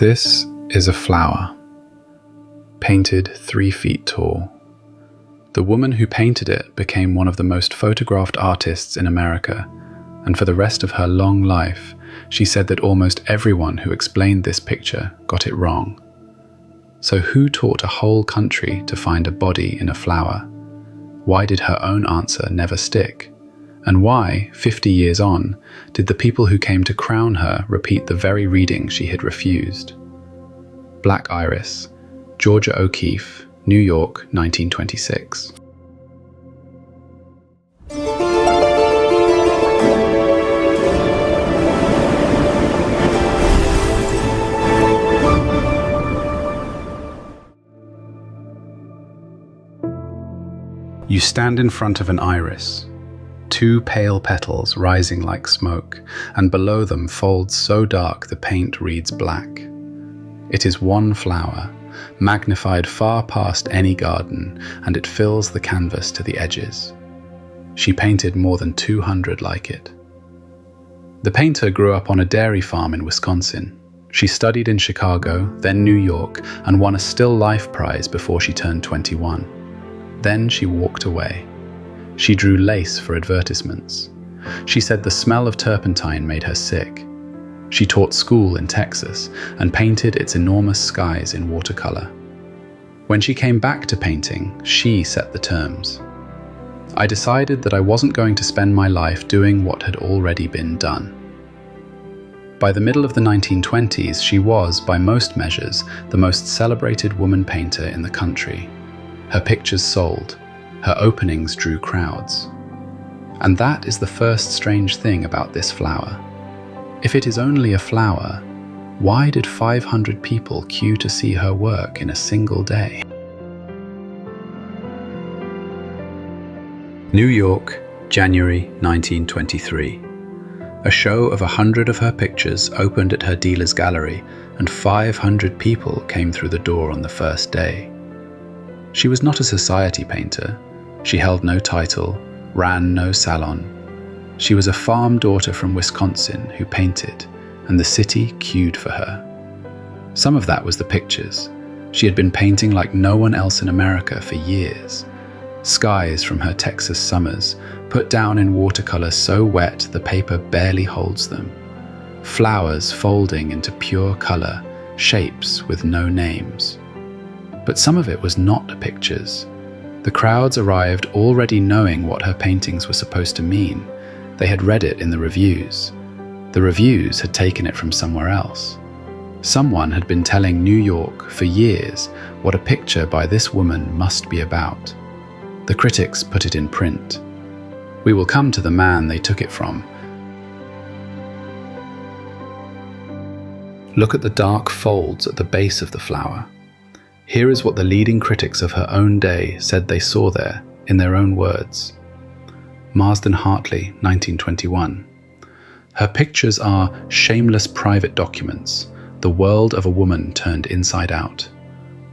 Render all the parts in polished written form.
This is a flower, painted 3 feet tall. The woman who painted it became one of the most photographed artists in America, and for the rest of her long life, she said that almost everyone who explained this picture got it wrong. So who taught a whole country to find a body in a flower? Why did her own answer never stick? And why, 50 years on, did the people who came to crown her repeat the very reading she had refused? Black Iris, Georgia O'Keeffe, New York, 1926. You stand in front of an iris, 2 pale petals rising like smoke, and below them folds so dark the paint reads black. It is one flower, magnified far past any garden, and it fills the canvas to the edges. She painted more than 200 like it. The painter grew up on a dairy farm in Wisconsin. She studied in Chicago, then New York, and won a Still Life Prize before she turned 21. Then she walked away. She drew lace for advertisements. She said the smell of turpentine made her sick. She taught school in Texas and painted its enormous skies in watercolor. When she came back to painting, she set the terms. I decided that I wasn't going to spend my life doing what had already been done. By the middle of the 1920s, she was, by most measures, the most celebrated woman painter in the country. Her pictures sold. Her openings drew crowds. And that is the first strange thing about this flower. If it is only a flower, why did 500 people queue to see her work in a single day? New York, January 1923. A show of 100 of her pictures opened at her dealer's gallery, and 500 people came through the door on the first day. She was not a society painter. She held no title, ran no salon. She was a farm daughter from Wisconsin who painted, and the city queued for her. Some of that was the pictures. She had been painting like no one else in America for years. Skies from her Texas summers, put down in watercolor so wet the paper barely holds them. Flowers folding into pure color, shapes with no names. But some of it was not the pictures. The crowds arrived already knowing what her paintings were supposed to mean. They had read it in the reviews. The reviews had taken it from somewhere else. Someone had been telling New York for years what a picture by this woman must be about. The critics put it in print. We will come to the man they took it from. Look at the dark folds at the base of the flower. Here is what the leading critics of her own day said they saw there, in their own words. Marsden, Hartley, 1921. Her pictures are shameless private documents, the world of a woman turned inside out.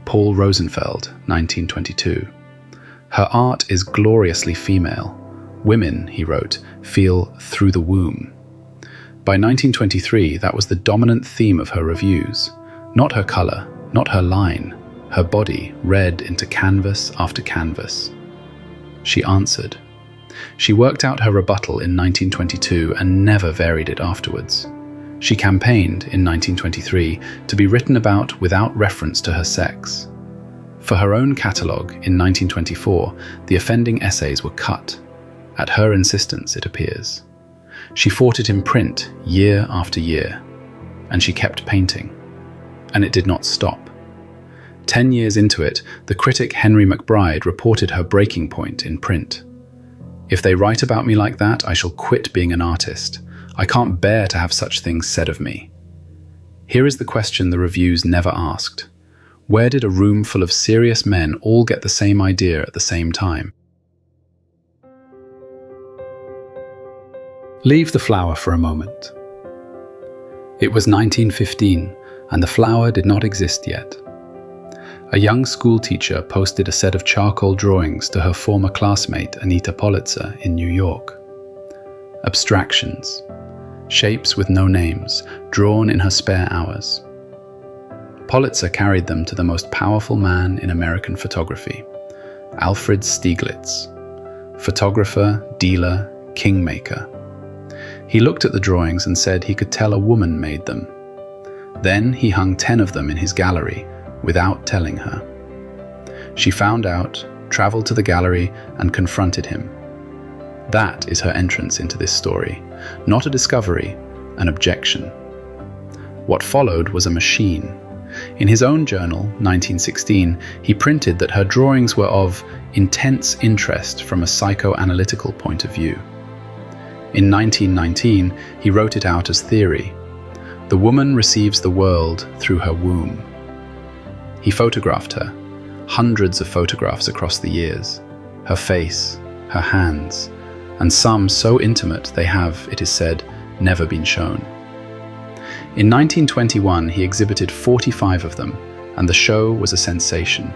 Paul Rosenfeld, 1922. Her art is gloriously female. Women, he wrote, feel through the womb. By 1923, that was the dominant theme of her reviews. Not her color, not her line. Her body read into canvas after canvas. She answered. She worked out her rebuttal in 1922 and never varied it afterwards. She campaigned in 1923 to be written about without reference to her sex. For her own catalogue in 1924, the offending essays were cut. At her insistence, it appears. She fought it in print year after year, and she kept painting. And it did not stop. 10 years into it, the critic Henry McBride reported her breaking point in print. If they write about me like that, I shall quit being an artist. I can't bear to have such things said of me. Here is the question the reviews never asked. Where did a room full of serious men all get the same idea at the same time? Leave the flower for a moment. It was 1915, and the flower did not exist yet. A young school teacher posted a set of charcoal drawings to her former classmate Anita Politzer in New York. Abstractions, shapes with no names, drawn in her spare hours. Pulitzer carried them to the most powerful man in American photography, Alfred Stieglitz, photographer, dealer, kingmaker. He looked at the drawings and said he could tell a woman made them. Then he hung 10 of them in his gallery without telling her. She found out, traveled to the gallery, and confronted him. That is her entrance into this story, not a discovery, an objection. What followed was a machine. In his own journal, 1916, he printed that her drawings were of intense interest from a psychoanalytical point of view. In 1919, he wrote it out as theory. The woman receives the world through her womb. He photographed her, hundreds of photographs across the years, her face, her hands, and some so intimate they have, it is said, never been shown. In 1921, he exhibited 45 of them, and the show was a sensation.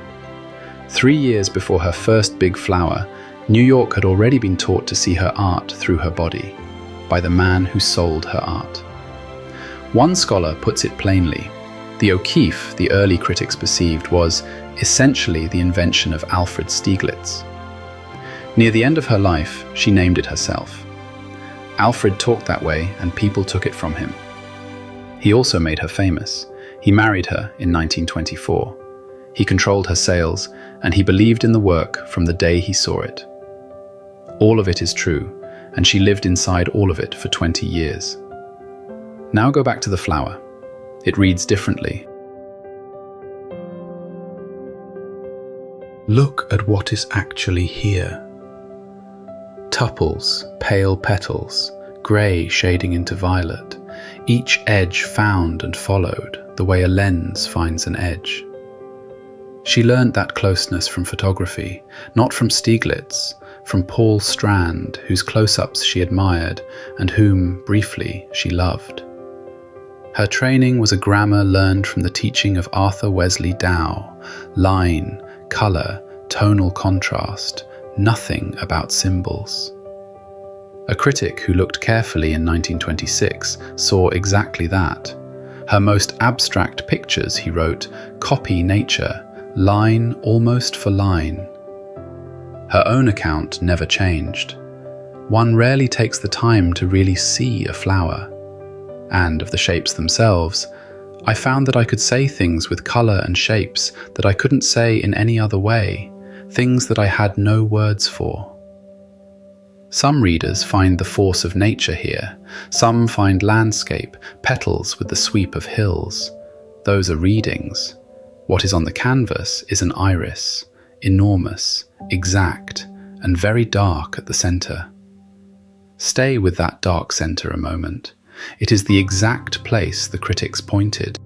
3 years before her first big flower, New York had already been taught to see her art through her body, by the man who sold her art. One scholar puts it plainly: the O'Keeffe, the early critics perceived, was essentially the invention of Alfred Stieglitz. Near the end of her life, she named it herself. Alfred talked that way, and people took it from him. He also made her famous. He married her in 1924. He controlled her sales, and he believed in the work from the day he saw it. All of it is true, and she lived inside all of it for 20 years. Now go back to the flower. It reads differently. Look at what is actually here. Tuples, pale petals, grey shading into violet, each edge found and followed, the way a lens finds an edge. She learned that closeness from photography, not from Stieglitz, from Paul Strand, whose close-ups she admired and whom, briefly, she loved. Her training was a grammar learned from the teaching of Arthur Wesley Dow: line, colour, tonal contrast, nothing about symbols. A critic who looked carefully in 1926 saw exactly that. Her most abstract pictures, he wrote, copy nature, line almost for line. Her own account never changed. One rarely takes the time to really see a flower. And of the shapes themselves, I found that I could say things with colour and shapes that I couldn't say in any other way, things that I had no words for. Some readers find the force of nature here. Some find landscape, petals with the sweep of hills. Those are readings. What is on the canvas is an iris, enormous, exact, and very dark at the centre. Stay with that dark centre a moment. It is the exact place the critics pointed.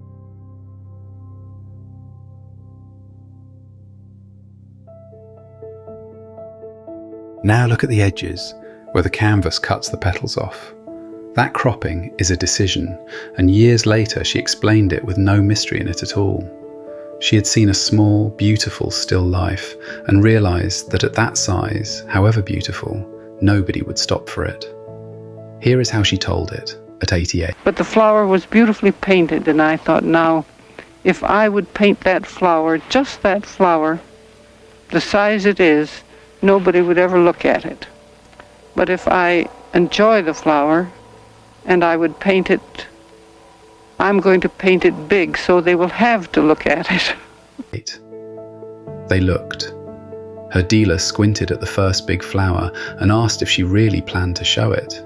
Now look at the edges, where the canvas cuts the petals off. That cropping is a decision, and years later she explained it with no mystery in it at all. She had seen a small, beautiful still life and realised that at that size, however beautiful, nobody would stop for it. Here is how she told it at 88. But the flower was beautifully painted, and I thought, now, if I would paint that flower, just that flower, the size it is, nobody would ever look at it. But if I enjoy the flower, and I would paint it, I'm going to paint it big, so they will have to look at it. They looked. Her dealer squinted at the first big flower and asked if she really planned to show it.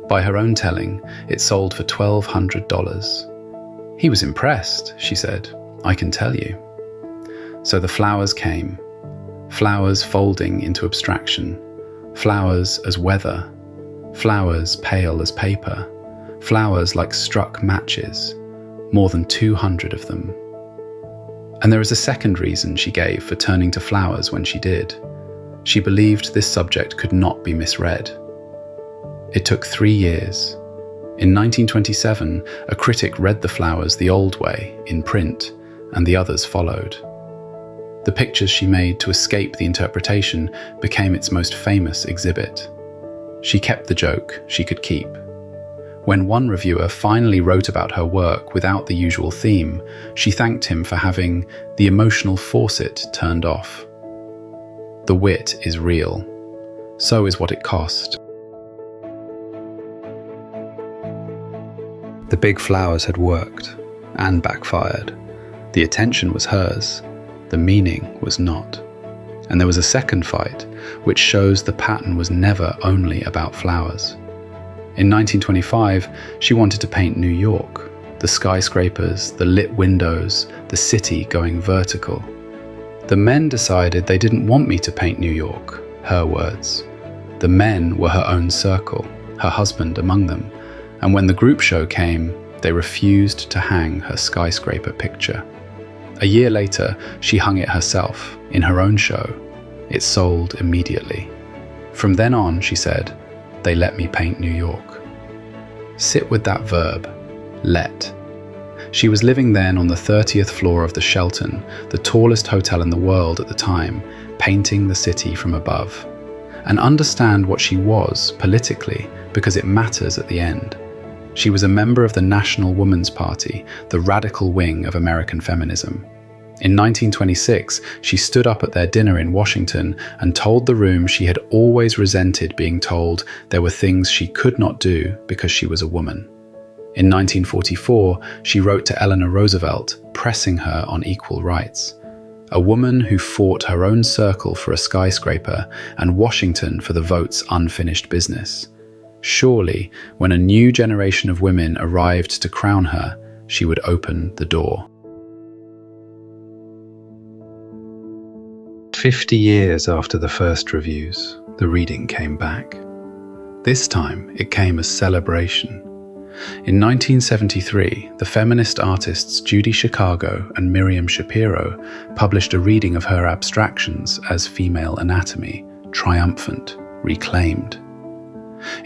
By her own telling, it sold for $1,200. He was impressed, she said, I can tell you. So the flowers came. Flowers folding into abstraction. Flowers as weather. Flowers pale as paper. Flowers like struck matches. More than 200 of them. And there is a second reason she gave for turning to flowers when she did. She believed this subject could not be misread. It took 3 years. In 1927, a critic read the flowers the old way, in print, and the others followed. The pictures she made to escape the interpretation became its most famous exhibit. She kept the joke she could keep. When one reviewer finally wrote about her work without the usual theme, she thanked him for having the emotional faucet turned off. The wit is real. So is what it cost. The big flowers had worked, and backfired. The attention was hers, the meaning was not. And there was a second fight, which shows the pattern was never only about flowers. In 1925, she wanted to paint New York, the skyscrapers, the lit windows, the city going vertical. The men decided they didn't want me to paint New York, her words. The men were her own circle, her husband among them, and when the group show came, they refused to hang her skyscraper picture. A year later, she hung it herself, in her own show. It sold immediately. From then on, she said, they let me paint New York. Sit with that verb, let. She was living then on the 30th floor of the Shelton, the tallest hotel in the world at the time, painting the city from above. And understand what she was politically, because it matters at the end. She was a member of the National Woman's Party, the radical wing of American feminism. In 1926, she stood up at their dinner in Washington and told the room she had always resented being told there were things she could not do because she was a woman. In 1944, she wrote to Eleanor Roosevelt, pressing her on equal rights. A woman who fought her own circle for a skyscraper and Washington for the vote's unfinished business. Surely, when a new generation of women arrived to crown her, she would open the door. 50 years after the first reviews, the reading came back. This time, it came as celebration. In 1973, the feminist artists Judy Chicago and Miriam Schapiro published a reading of her abstractions as Female Anatomy, triumphant, reclaimed.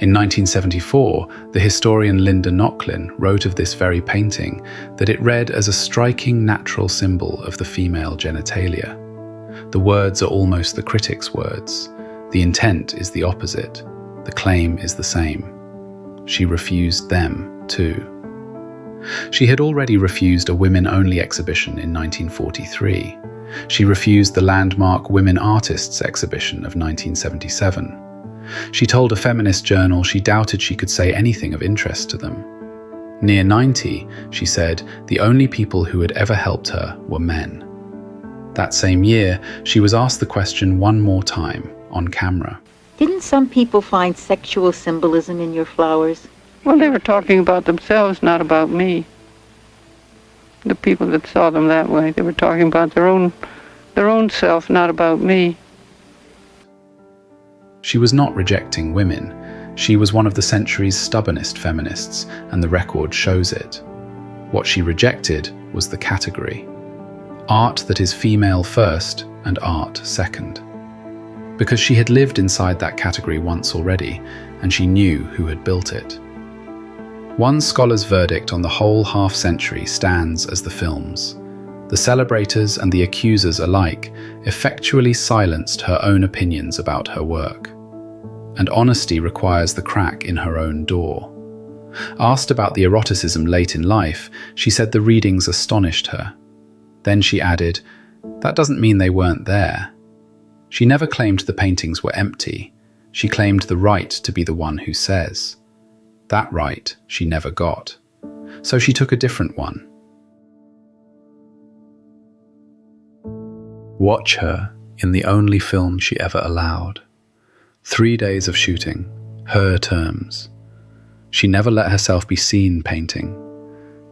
In 1974, the historian Linda Nochlin wrote of this very painting that it read as a striking natural symbol of the female genitalia. The words are almost the critic's words. The intent is the opposite. The claim is the same. She refused them, too. She had already refused a women-only exhibition in 1943. She refused the landmark Women Artists exhibition of 1977. She told a feminist journal she doubted she could say anything of interest to them. Near 90, she said the only people who had ever helped her were men. That same year, she was asked the question one more time, on camera. Didn't some people find sexual symbolism in your flowers? Well, they were talking about themselves, not about me. The people that saw them that way, they were talking about their own self, not about me. She was not rejecting women. She was one of the century's stubbornest feminists, and the record shows it. What she rejected was the category. Art that is female first and art second. Because she had lived inside that category once already, and she knew who had built it. One scholar's verdict on the whole half-century stands as the film's. The celebrators and the accusers alike effectually silenced her own opinions about her work. And honesty requires the crack in her own door. Asked about the eroticism late in life, she said the readings astonished her. Then she added, that doesn't mean they weren't there. She never claimed the paintings were empty. She claimed the right to be the one who says. That right she never got. So she took a different one. Watch her in the only film she ever allowed. 3 days of shooting, her terms. She never let herself be seen painting.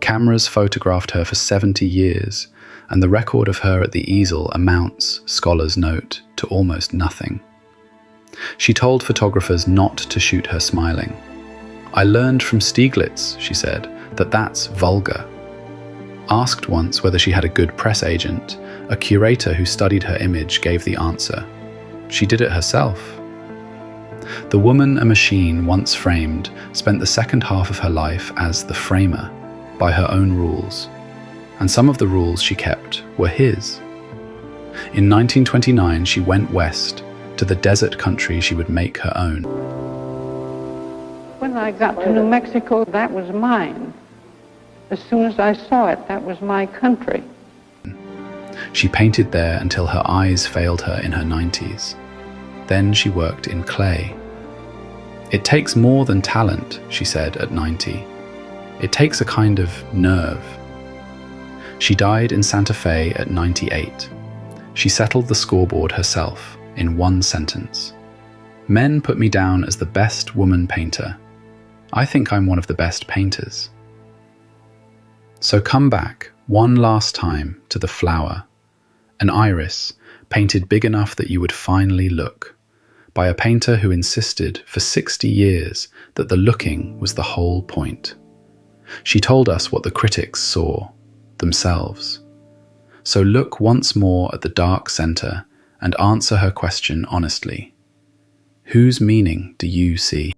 Cameras photographed her for 70 years, and the record of her at the easel amounts, scholars note, to almost nothing. She told photographers not to shoot her smiling. I learned from Stieglitz, she said, that that's vulgar. Asked once whether she had a good press agent, a curator who studied her image gave the answer. She did it herself. The woman a machine once framed spent the second half of her life as the framer, by her own rules. And some of the rules she kept were his. In 1929, she went west, to the desert country she would make her own. When I got to New Mexico, that was mine. As soon as I saw it, that was my country. She painted there until her eyes failed her in her 90s. Then she worked in clay. It takes more than talent, she said at 90. It takes a kind of nerve. She died in Santa Fe at 98. She settled the scoreboard herself in one sentence. Men put me down as the best woman painter. I think I'm one of the best painters. So come back one last time to the flower, an iris painted big enough that you would finally look, by a painter who insisted for 60 years that the looking was the whole point. She told us what the critics saw, themselves. So look once more at the dark center and answer her question honestly. Whose meaning do you see?